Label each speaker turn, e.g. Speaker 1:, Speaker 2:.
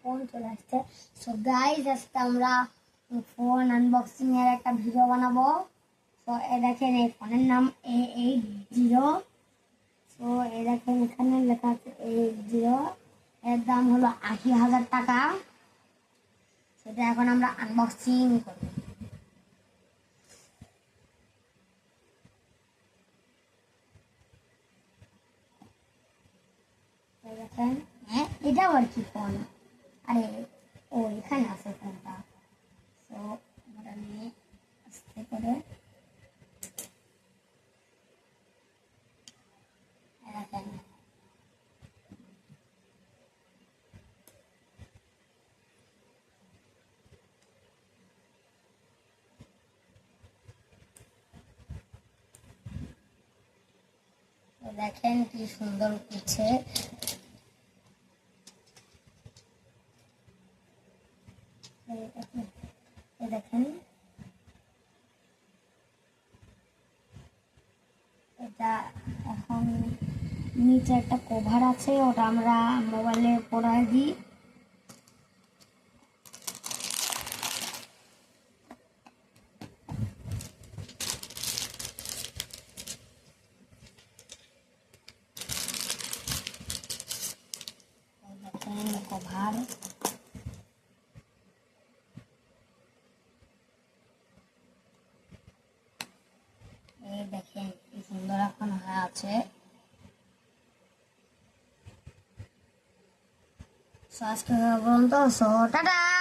Speaker 1: Phone চলে আসছে। So guys, আজকে আমরা ফোন আনবক্সিং এর একটা ভিডিও বানাবো। তো এই দেখেন, এই ফোনের নাম A80। তো এই দেখেন, এখানে লেখা আছে A80। এর দাম হলো 80,000 টাকা। সেটা এখন আমরা আনবক্সিং করব। দেখেন, হ্যাঁ, এটা আবার কি ফোন? আরে ও, এখানে আছে ফোনটা। তো আমরা নিয়ে আস্তে করে দেখেন, দেখেন কি সুন্দর উঠছে। দেখেন, এটা এখন নিচে একটা কভার আছে, ওটা আমরা মোবাইলে পরায় দিই। দেখেন কভার, এই দেখেন কি সুন্দর এখন হয়ে আছে। আজকে পর্যন্ত, টাটা।